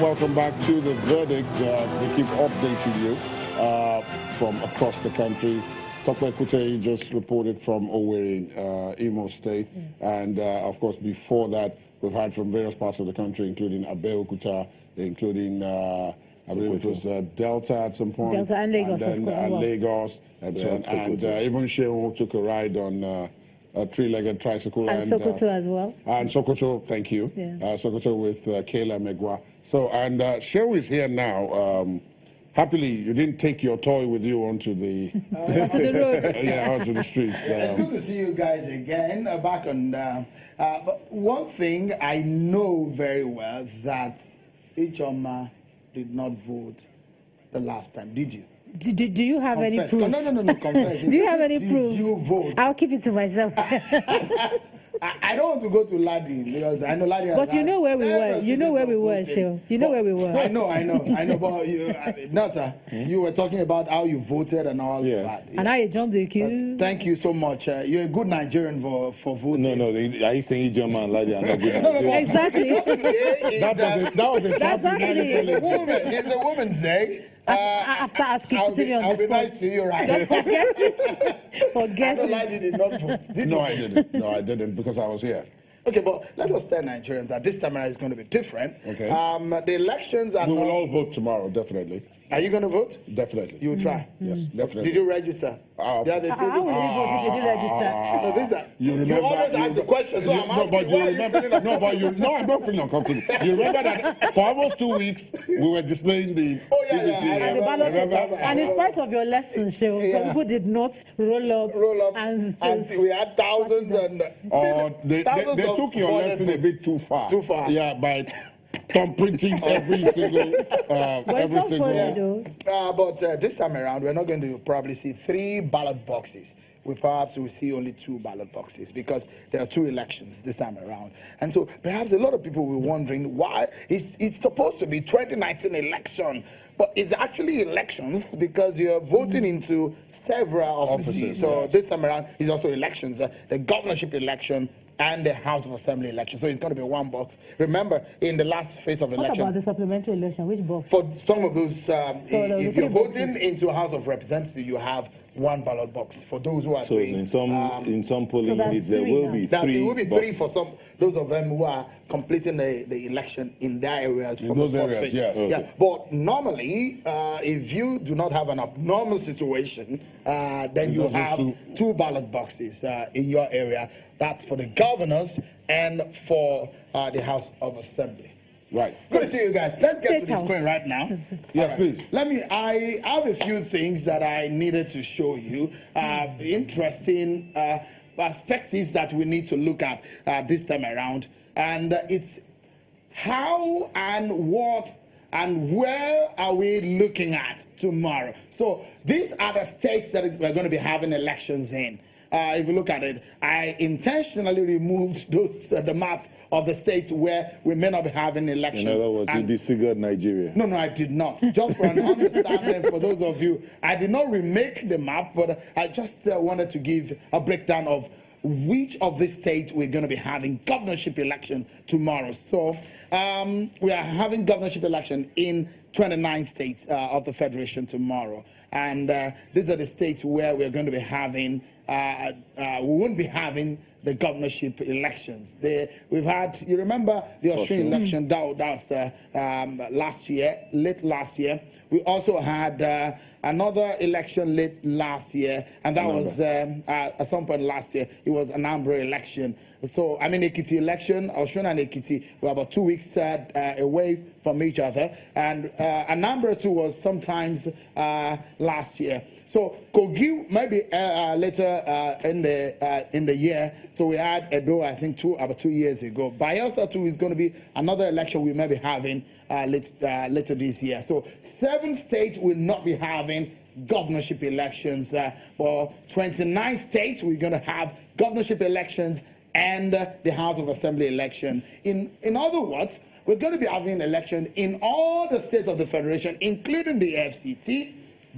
Welcome back to The Verdict. We keep updating you from across the country. Tokwe Kute just reported from Owerri, Imo State. And, of course, before that, we've heard from various parts of the country, including Abeokuta, including, I believe it was Delta at some point. Delta and Lagos. And then Lagos and so on. And even Shehu took a ride on a three-legged tricycle. And Sokoto as well. And Sokoto, thank you. Yeah. Sokoto with Kayla Megwa. So, and Shehu is here now. Happily, you didn't take your toy with you onto the onto the road. Yeah, onto the streets. It's good to see you guys again. Back on. But one thing I know very well that Ijoma did not vote the last time. Did you? Do you have any proof? No, confess. Do you have any proof? Did you vote? I'll keep it to myself. I don't want to go to Ladi because I know Ladi has. But you know where we were. You know where we were, Shil. You know where we were. I know. But Nata, you were talking about how you voted and all that. Yeah. And how you jumped the queue. Thank you so much. You're a good Nigerian for voting. No. Are you saying Ijoma and Ladi are not good? No. Exactly. That was a It's a Women's Day. After asking, I'll be nice to you, right? Don't forget it. Forget it. Ladi did not vote. No, I didn't. No, I didn't because I was here. Okay, but let us tell Nigerians that this time around is going to be different. Okay. The elections are. We will all vote tomorrow, definitely. Are you going to vote? Definitely. You will try? Yes, definitely. Did you register? How will you vote if you did register? No, this is you always ask the question, so I'm asking you remember, no, I'm not feeling uncomfortable. You remember that for almost 2 weeks, we were displaying the PVC. And in spite of your lessons, some people did not roll up. And we had thousands and... they took your lesson a bit too far. Too far. Yeah, by printing every single... But this time around, we're not going to probably see 3 ballot boxes. We perhaps will see only 2 ballot boxes because there are 2 elections this time around. And so perhaps a lot of people were wondering why it's supposed to be 2019 election, but it's actually elections because you're voting into several offices. So this time around is also elections, the governorship election and the House of Assembly election. So it's going to be 1 box. Remember, in the last phase of election... What about the supplementary election? Which box? For some of those, if you're voting into a House of Representatives, you have 1 ballot box. For those who are doing... in some polling units, there will be 3 There will be 3 boxes. for those of them who are completing the election in their areas. In those areas, yes. Yeah. But normally, if you do not have an abnormal situation, then you have 2 ballot boxes in your area. That's for the governors and for the House of Assembly. Right. Good to see you guys. Let's get to the screen right now. Yes, please. I have a few things that I needed to show you. Interesting perspectives that we need to look at this time around. And it's how and what and where are we looking at tomorrow? So these are the states that we're going to be having elections in. If you look at it, I intentionally removed the maps of the states where we may not be having elections. In other words, you disfigured Nigeria. No, I did not. Just for an understanding for those of you, I did not remake the map, but I just wanted to give a breakdown of which of these states we're going to be having governorship election tomorrow. So we are having governorship election in 29 states of the Federation tomorrow. And these are the states where we're going to be having, we won't be having the governorship elections. We've had, you remember the Australian election, that was last year, late last year. We also had another election late last year, and that was at some point last year. It was an Anambra election. So, I mean, Ekiti election, Australian and Ekiti were about 2 weeks away from each other, and Anambra too was sometimes last year. So, Kogi maybe later in the year. So we had Edo, I think, about 2 years ago. Bayelsa too is going to be another election we may be having later this year. So 7 states will not be having governorship elections. For 29 states, we're going to have governorship elections and the House of Assembly election. In other words, we're going to be having an election in all the states of the Federation, including the FCT,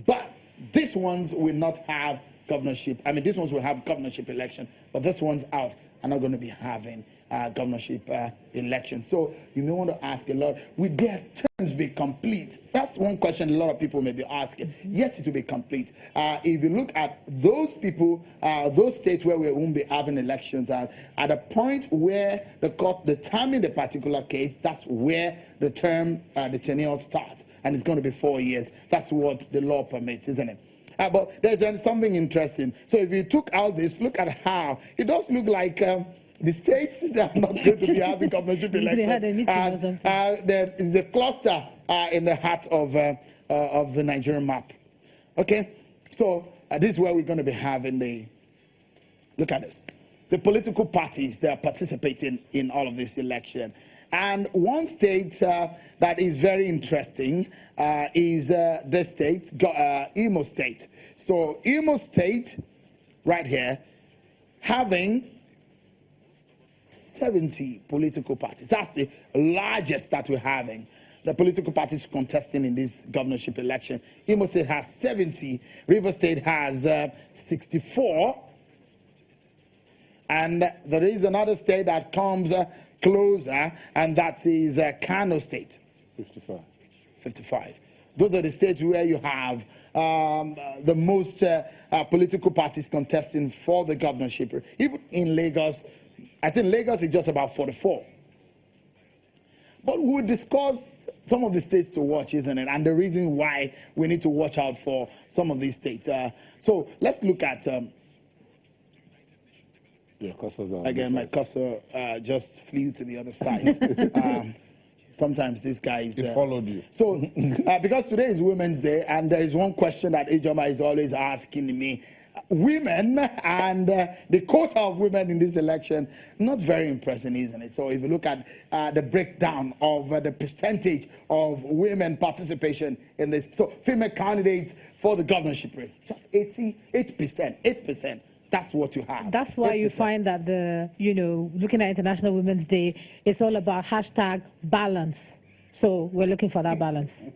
but these ones will not have governorship. I mean, these ones will have governorship election, but this one's out. Are not going to be having governorship election. So you may want to ask a lot, will their terms be complete? That's one question a lot of people may be asking. Yes, it will be complete. If you look at those people, those states where we won't be having elections, at a point where the court determined a particular case, that's where the term, the tenure starts. And it's going to be 4 years. That's what the law permits, isn't it? But there's something interesting. So if you took out this, look at how it does look like the states that are not going to be having governorship elections. They had a meeting or something. There is a cluster in the heart of the Nigerian map. Okay, so this is where we're going to be having the. Look at this. The political parties that are participating in all of this election. And one state that is very interesting is this state, Imo State. So Imo State, right here, having 70 political parties. That's the largest that we're having. The political parties contesting in this governorship election. Imo State has 70. River State has 64. And there is another state that comes closer, and that is Kano State. 55. 55. Those are the states where you have the most political parties contesting for the governorship. Even in Lagos, I think Lagos is just about 44. But we'll discuss some of the states to watch, isn't it? And the reason why we need to watch out for some of these states. So let's look at... Your cursors are again, my cursor just flew to the other side. Sometimes this guy is... It followed you. So, because today is Women's Day, and there is one question that Ijoma is always asking me. Women and the quota of women in this election, not very impressive, isn't it? So if you look at the breakdown of the percentage of women participation in this. So female candidates for the governorship race, just 8%. That's what you have. That's why 8%. you find that looking at International Women's Day, it's all about #balance. So we're looking for that balance.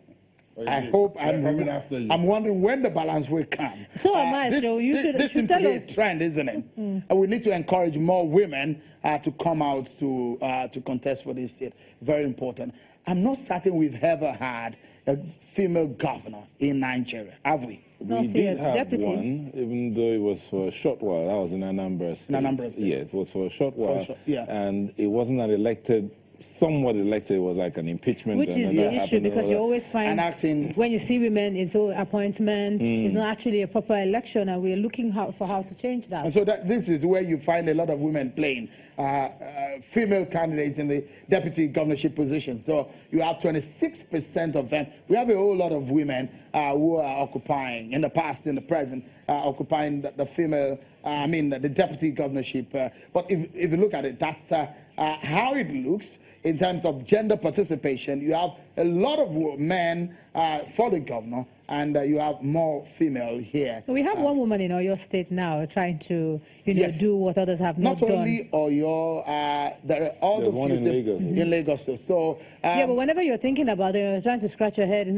I hope coming after you. I'm wondering when the balance will come. So am I. So you should seems to tell be a us. trend, isn't it? And we need to encourage more women to come out to contest for this state. Very important. I'm not certain we've ever had a female governor in Nigeria, have we? Not We did yet. have Deputy. one, even though it was for a short while. That was in Anambra State. In Anambra State. Yes, it was for a short while. Yeah. And it wasn't an elected, somewhat elected. It was like an impeachment. Which is the issue, because you always find Enacting. when you see women, it's all appointment. It's not actually a proper election, and we're looking for how to change that. And so this is where you find a lot of women playing, female candidates in the deputy governorship position. So you have 26% of them. We have a whole lot of women who are occupying, in the past, in the present, occupying the female, the deputy governorship. But if you look at it, that's how it looks. In terms of gender participation, you have a lot of men for the governor, and you have more female here. We have one woman in Oyo State now trying to, Yes. do what others have not done. Not only Oyo, there are all There's the one few in Lagos. in Lagos too. So Yeah, but whenever you're thinking about it, you're trying to scratch your head.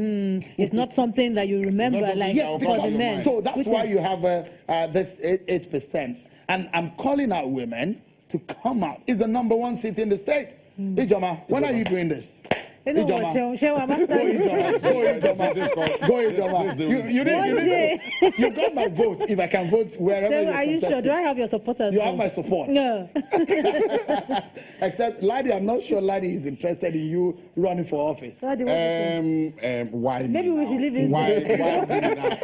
It's not something that you remember, Not like something yes, that for the men. so that's which why is- you have this 8%. And I'm calling out women to come out. It's the #1 seat in the state. Ijoma, when are you doing this? You know what, Ijoma. Shewa, Go Ijoma. You got my vote. If I can vote wherever Shewa, you're are you sure? contesting. Do I have your supporters? You have my support. No. Except Ladi, I'm not sure Ladi is interested in you running for office. What do you want to think? Why me Maybe we now? should leave it Why there. me now?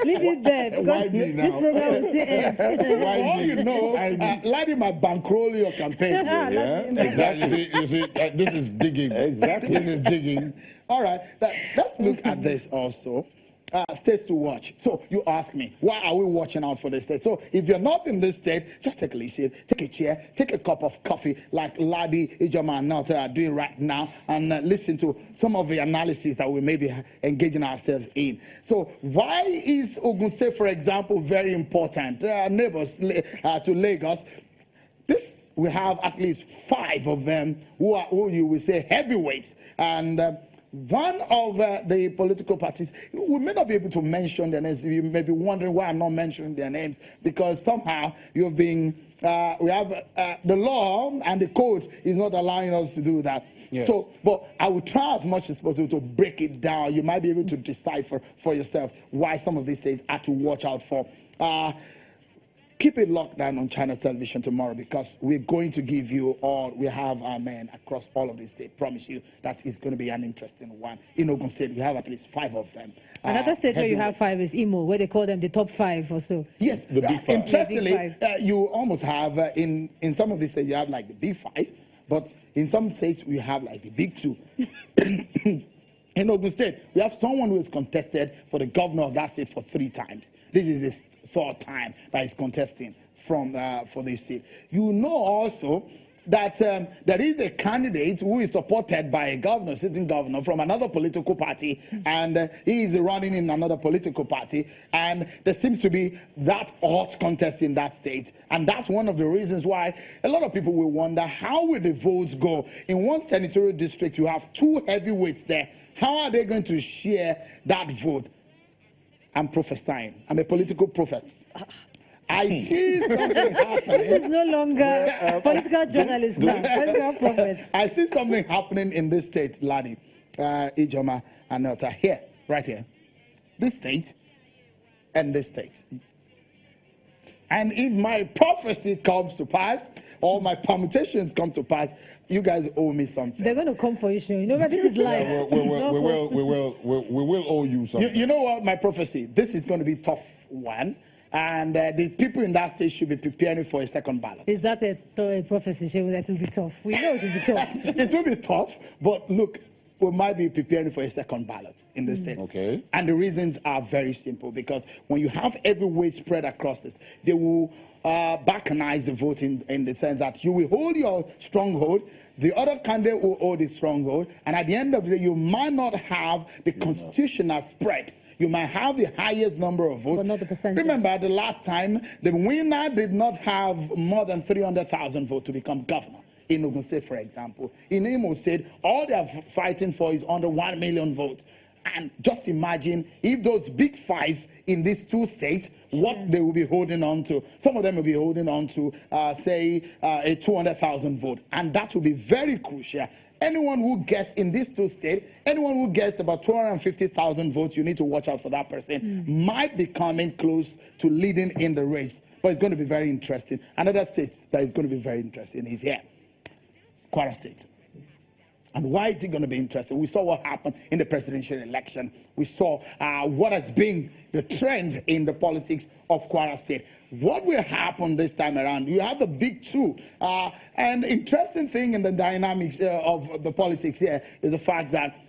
Leave it there, Why because me this now? program will still end. For Why all me? you know, Ladi might bankroll your campaign. Yeah, exactly. You see, this is digging. Exactly. This is digging. All right, let's look at this also. States to watch. So you ask me, why are we watching out for the state? So if you're not in this state, just take a listen, take a chair, take a cup of coffee like Ladi, Ijoma, and Nata are doing right now, and listen to some of the analysis that we may be engaging ourselves in. So why is Ogun State, for example, very important? Neighbors to Lagos. We have at least 5 of them who you will say heavyweights, and one of the political parties, we may not be able to mention their names. You may be wondering why I'm not mentioning their names, because somehow you've been, we have the law and the code is not allowing us to do that. Yes. So, but I will try as much as possible to break it down. You might be able to decipher for yourself why some of these things are to watch out for. Keep it locked down on China television tomorrow, because we're going to give you all, we have our men across all of the states. Promise you that is going to be an interesting one. In Ogun State, we have at least 5 of them. Another state where you have 5 is Imo, where they call them the top 5 or so. Yes, the big 5. Interestingly, you almost have, in some of these states, you have like the big 5, but in some states, we have like the big 2. In Ogun State, we have someone who is contested for the governor of that state for 3 times. This is his 4th time that he's contesting for this state. You know also that there is a candidate who is supported by a governor, sitting governor from another political party, and he is running in another political party, and there seems to be that hot contest in that state, and that's one of the reasons why a lot of people will wonder, how will the votes go? In one senatorial district, you have 2 heavyweights there. How are they going to share that vote? I'm prophesying. I'm a political prophet. I see something happening. It's no longer political journalist now, political prophet. I see something happening in this state, Ladi, Ijoma, and Nota. Here, right here. This state and this state. And if my prophecy comes to pass, or my permutations come to pass, you guys owe me something. They're going to come for you, Seun. You know, but this is live. Yeah, we will owe you something. You know what, my prophecy, this is going to be a tough one. And the people in that state should be preparing for a second ballot. Is that a prophecy, Seun, that will be tough? We know it will be tough. It will be tough, but look, we might be preparing for a second ballot in the state. Okay. And the reasons are very simple, because when you have every weight spread across this, they will balkanize the vote in the sense that you will hold your stronghold, the other candidate will hold his stronghold, and at the end of the day, you might not have the constitutional spread. You might have the highest number of votes. But not the percentage. Remember, the last time, the winner did not have more than 300,000 votes to become governor. In Ogun State, for example. In Imo State, all they are fighting for is under 1 million votes. And just imagine if those big 5 in these 2 states, what they will be holding on to. Some of them will be holding on to, say, a 200,000 vote. And that will be very crucial. Anyone who gets in these 2 states, anyone who gets about 250,000 votes, you need to watch out for that person. Might be coming close to leading in the race. But it's going to be very interesting. Another state that is going to be very interesting is here, Kwara State. And why is it going to be interesting? We saw what happened in the presidential election. We saw what has been the trend in the politics of Kwara State. What will happen this time around? You have the big 2. And interesting thing in the dynamics of the politics here is the fact that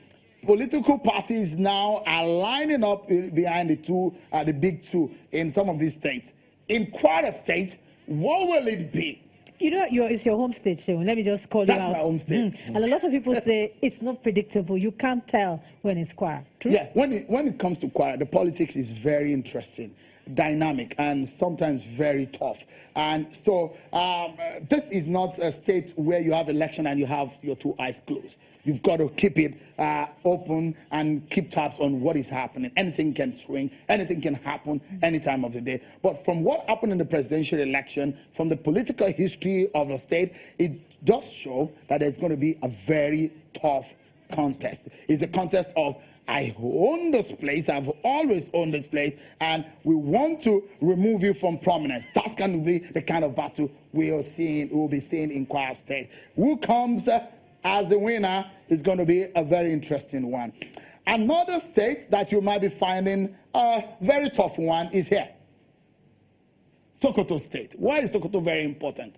political parties now are lining up behind the big 2 in some of these states. In Kwara State, what will it be? You know, it's your home state, Seun. Let me just call That's you out. my home state. And a lot of people say it's not predictable. You can't tell when it's Kwara. True? Yeah, when it comes to Kwara, the politics is very interesting, dynamic, and sometimes very tough. And so this is not a state where you have election and you have your 2 eyes closed. You've got to keep it open and keep tabs on what is happening. Anything can swing, anything can happen any time of the day. But from what happened in the presidential election, from the political history of the state, it does show that there's going to be a very tough contest. It's a contest of, I own this place, I've always owned this place, and we want to remove you from prominence. That's going to be the kind of battle we'll be seeing in Kwara State. Who comes as the winner is going to be a very interesting one. Another state that you might be finding a very tough one is here. Sokoto State. Why is Sokoto very important?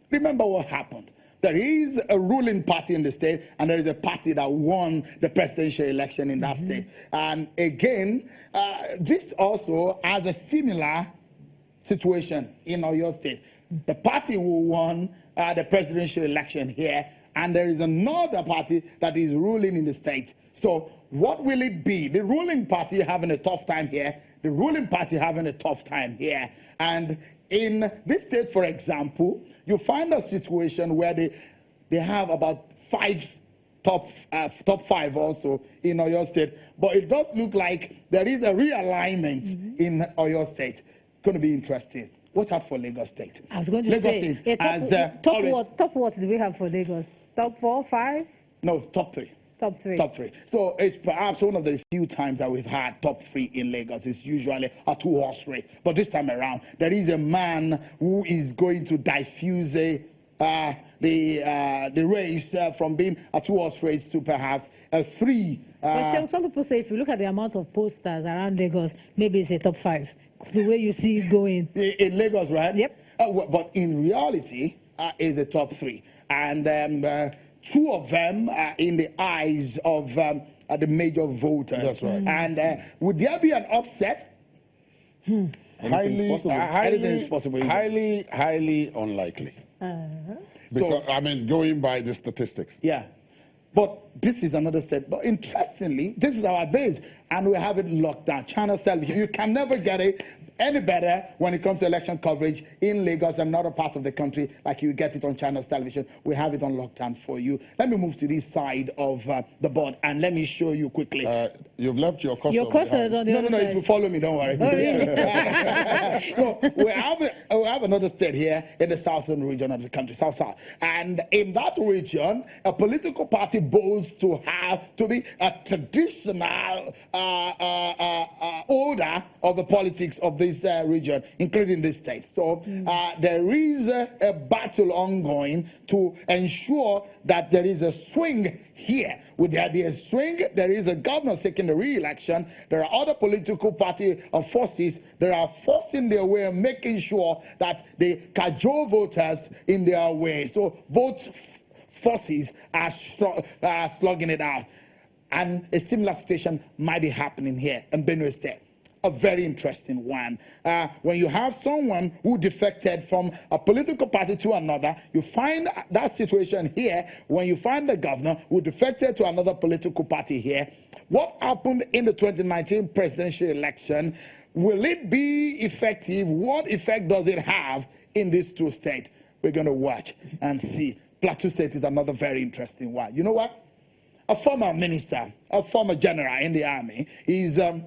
Remember what happened. There is a ruling party in the state, and there is a party that won the presidential election in that state. And again, this also has a similar situation in Oyo State. The party who won the presidential election here, and there is another party that is ruling in the state. So what will it be? The ruling party having a tough time here, the ruling party having a tough time here. And in this state, for example, you find a situation where they have about 5 top 5 also in Oyo State. But it does look like there is a realignment in Oyo State. Going to be interesting. Watch out for Lagos State. I was going to Lagos say, State, top what do we have for Lagos? Top 4, 5? No, top 3. Top 3. Top 3. So it's perhaps one of the few times that we've had top 3 in Lagos. It's usually a 2-horse race. But this time around, there is a man who is going to diffuse the race from being a 2-horse race to perhaps a 3. But some people say if you look at the amount of posters around Lagos, maybe it's a top 5. The way you see it going. In Lagos, right? Yep. But in reality, it's a top 3. And 2 of them are in the eyes of the major voters. That's right. And would there be an upset? Highly unlikely. Because, So, I mean, going by the statistics. yeah. But this is another step. But interestingly, this is our base, and we have it locked down. Channel television. You can never get it any better when it comes to election coverage in Lagos and other parts of the country, like you get it on Channels Television. We have it on lockdown for you. Let me move to this side of the board, and let me show you quickly. You've left your cursor. Your cursor is on the other No, side. it will follow me, don't worry. Oh, really? So we have another state here in the southern region of the country, South. And in that region, a political party boasts to be a traditional order of the politics of this region, including this state. So there is a battle ongoing to ensure that there is a swing here. Would there be a swing? There is a governor seeking the re-election. There are other political party forces that are forcing their way and making sure that they cajole voters in their way. So both forces are slugging it out. And a similar situation might be happening here in Benue State. A very interesting one. When you have someone who defected from a political party to another, you find that situation here when you find the governor who defected to another political party here. What happened in the 2019 presidential election? Will it be effective? What effect does it have in these 2 states? We're going to watch and see. Plateau State is another very interesting one. You know what? A former minister, a former general in the army, is a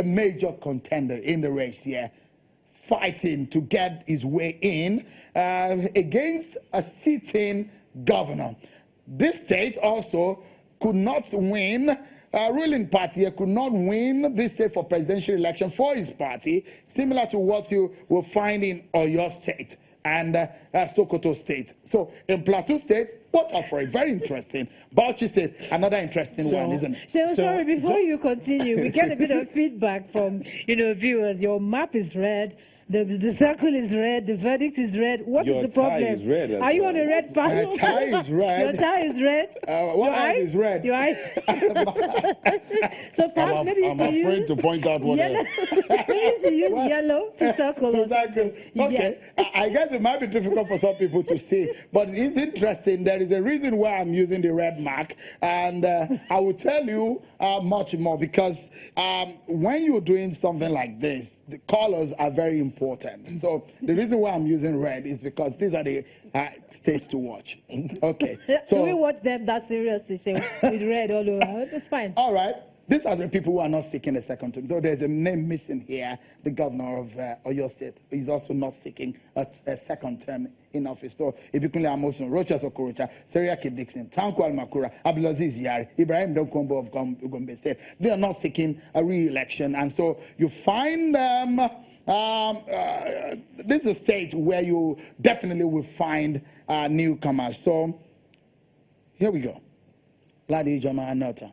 major contender in the race here, fighting to get his way in against a sitting governor. This state also could not win, ruling party could not win this state for presidential election for his party, similar to what you will find in Oyo State and Sokoto State. So in Plateau State, watch out for it. Very interesting. Bauchi State, another interesting one, isn't it? Sorry, before you continue, we get a bit of feedback from viewers. Your map is red. The circle is red. The verdict is red. What is the problem? Your tie is red. Are you on a red panel? My tie is red. Your tie is red. What else is red? Your eyes. So perhaps maybe you I'm should afraid use to point out what yellow. Maybe you should use yellow to circle. To circle. Okay. Yes. I guess it might be difficult for some people to see, but it's interesting. There is a reason why I'm using the red mark, and I will tell you much more, because when you're doing something like this, the colors are very important. So the reason why I'm using red is because these are the states to watch. Okay. So we watch them that seriously, so with red all over. It's fine. All right. These are the people who are not seeking a second term. Though there's a name missing here, the governor of Oyo State is also not seeking a second term in office. So Ibikunle Amosun, Rochas Okorocha, Seriake Dixon, Tanko Almakura, Abdulaziz Yari, Ibrahim Donkombo of Gombe State. They are not seeking a re-election. And so you find this is a state where you definitely will find newcomers. So here we go. Ladi Jama Anota.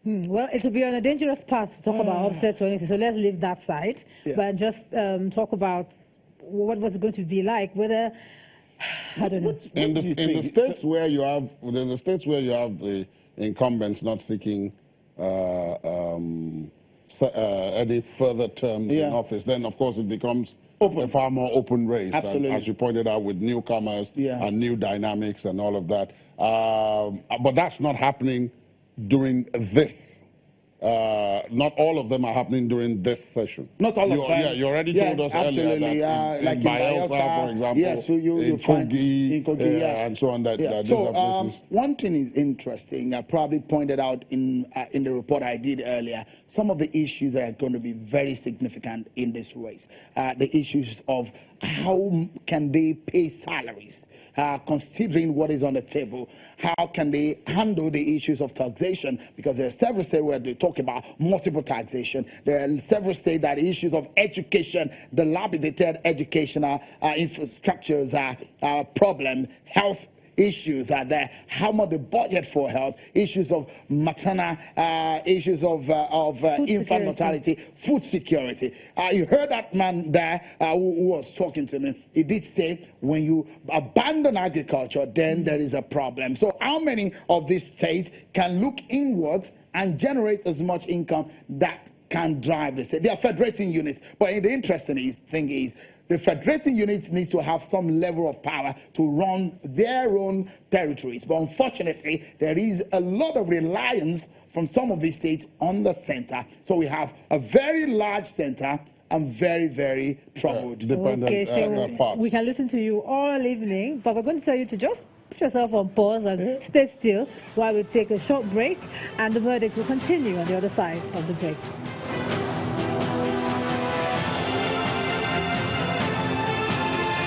Well, it will be on a dangerous path to talk about upsets or anything, so let's leave that side. Yeah. But just talk about what was it going to be like, whether, I don't know. In the states where you have the incumbents not seeking any further terms in office, then of course it becomes a far more open race. Absolutely. And as you pointed out, with newcomers and new dynamics and all of that. But that's not happening during this not all of them are happening during this session. Not all of them. Yeah, you already told us absolutely. earlier that like in Bayelsa, for example, yes, you find in Kogi, and so on, that these so are places. one thing is interesting. I probably pointed out in the report I did earlier, some of the issues that are going to be very significant in this race. The issues of how can they pay salaries, considering what is on the table. How can they handle the issues of taxation? Because there are several states where they talk about multiple taxation. There are several states that issues of education, the dilapidated educational infrastructures are problem, health issues are there, how much the budget for health, issues of maternal, issues of infant mortality, food security. You heard that man there who was talking to me. He did say when you abandon agriculture, then there is a problem. So how many of these states can look inwards and generate as much income that can drive the state? They are federating units, but the interesting thing is the federating units needs to have some level of power to run their own territories. But unfortunately, there is a lot of reliance from some of these states on the center. So we have a very large center and very, very troubled dependent parts. We can listen to you all evening, but we're going to tell you to just put yourself on pause and stay still while we take a short break, and the verdicts will continue on the other side of the break.